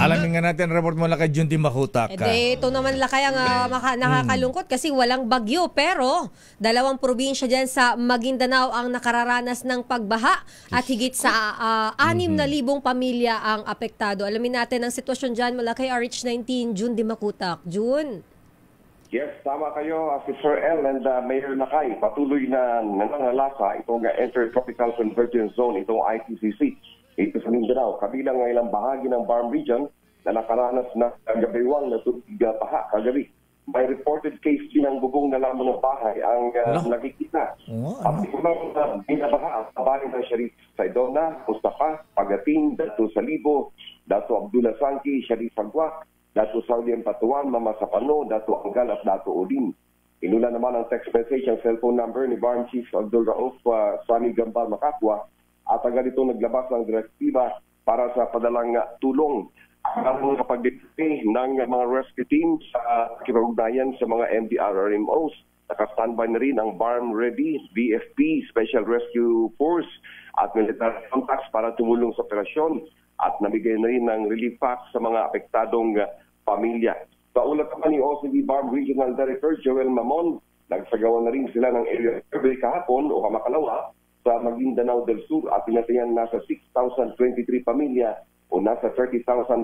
Alamin nga natin, report mo lang kay Jun Di Makutak. Ito naman lakay ang nakakalungkot kasi walang bagyo. Pero 2 probinsya dyan sa Maguindanao ang nakararanas ng pagbaha at higit sa 6,000 pamilya ang apektado. Alamin natin ang sitwasyon dyan mula kay RH19, Jun Di Makutak. Jun? Yes, tama kayo, Sir L and Mayor Lakay. Patuloy na nangangalasa itong Intertropical Convergence Zone, itong ITCC. Ito sa Mindanao, kabilang ng ilang bahagi ng Barm Region na nakaranas na gabiwang na tubig baha kagabi. May reported case din ng bubong na lamang ng bahay ang nakikita. At ilang binabaha ang bahay ng Sharif Saidona, Mustafa, Pagatin, Dato Salibo, Dato Abdullah Sanki, Sharif Agwak, Dato Saulian Patuan, Mama Sapano, Dato Anggal at Dato Odin. Inula naman ang text message ang cellphone number ni Barm Chief Abdul Rauf Swami Gambal Makakwa at agad ito naglabas ng direktiba para sa padalang tulong ang mga pagdipte ng mga rescue teams sa kinugnayan sa mga MDRRMOs. Naka-standby na rin ang Barm Ready, BFP, Special Rescue Force at military contacts para tumulong sa operasyon at namigay na rin ng relief packs sa mga apektadong pamilya. Sa ulat naman ni OCD Barm Regional Director Joel Mamon, nagsagawa na rin sila ng area survey kahapon o kamakalawa sa Maguindanao del Sur at pinatayan nasa 6,023 pamilya o nasa 30,115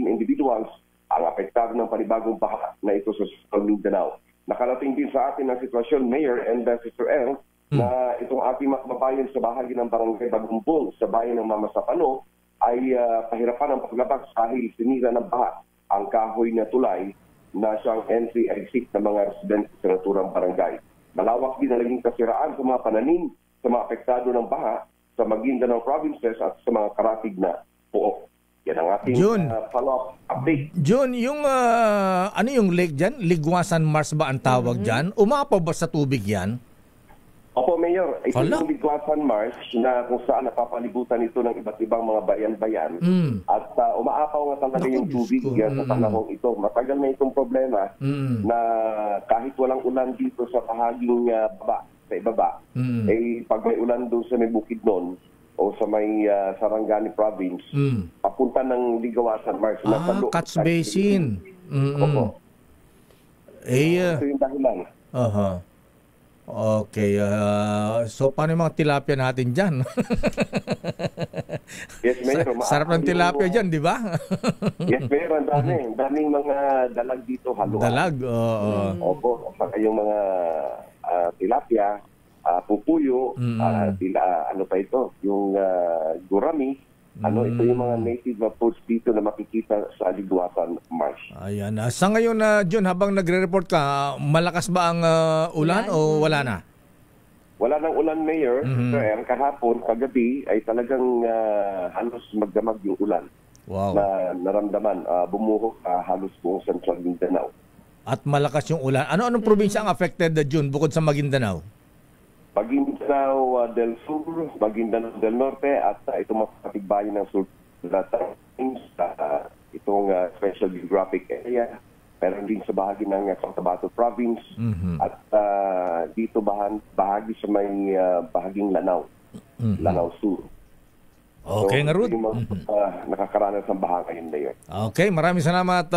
individuals ang apektado ng panibagong baha na ito sa Mindanao. Nakarating din sa atin ang sitwasyon, Mayor and Sister L, na itong ating mga kababayan sa bahagi ng Barangay Bagumbong sa bayan ng Mama Sapano ay pahirapan ang paglabas dahil sinira ng baha ang kahoy na tulay na siyang entry-exit ng mga residente sa naturang barangay. Malawak din na naging kasiraan sa mga pananim sa mga apektado ng baha sa Maguindanao provinces at sa mga karatig na pook. Yan ang ating follow-up update. Jun, yung ano yung lake dyan? Ligwasan Mars ba ang tawag dyan? Umapaw ba sa tubig yan? Opo, Mayor. Ito yung Ligwasan Marsh na kung saan napapalibutan ito ng iba't ibang mga bayan-bayan. At umaapaw nga talaga yung tubig sa panahong ito. Matagal na itong problema na kahit walang ulan dito sa bahaging sa ibaba, pag may ulan doon sa may bukid noon o sa may Sarangani Province, papunta ng Ligwasan Marsh. Catch Basin. Opo. Ito yung dahilan. Okay, so paano yung mga tilapia natin dyan? Yes, Mayor. Sarap ng tilapia dyan, di ba? Yes, Mayor. Daming mga dalag dito. Haluan. Dalag? Opo. Saka yung mga tilapia, pupuyo, ano pa ito? Yung gurami. Ito yung mga native foods dito na makikita sa Ligwasan Marsh. Ayan. Sa ngayon, John, habang nagre-report ka, malakas ba ang ulan o wala na? Wala nang ulan, Mayor. Kahapon, kagabi, ay talagang halos magdamag yung ulan. Wow. Na naramdaman. Bumuho halos buong Central Mindanao. At malakas yung ulan. Anong probinsya ang affected, John, bukod sa Maguindanao? Maguindanao del Sur, Maguindanao del Norte at itong mga katigbayan ng Sur itong special geographic area, pero din sa bahagi ng Cotabato Province at dito bahagi sa may bahaging Lanao, Lanao Sur. Okay, nga Rud. Nakakaranas ng baha ngayon na yun. Okay, maraming salamat,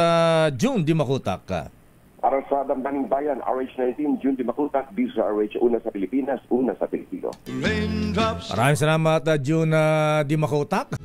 Jun Di Makutak. Para sa Damdaning Bayan, RH19, Jun Di Makutak, Bisa RH, una sa Pilipinas, una sa Pilipino. Maraming salamat, Jun Di Makutak.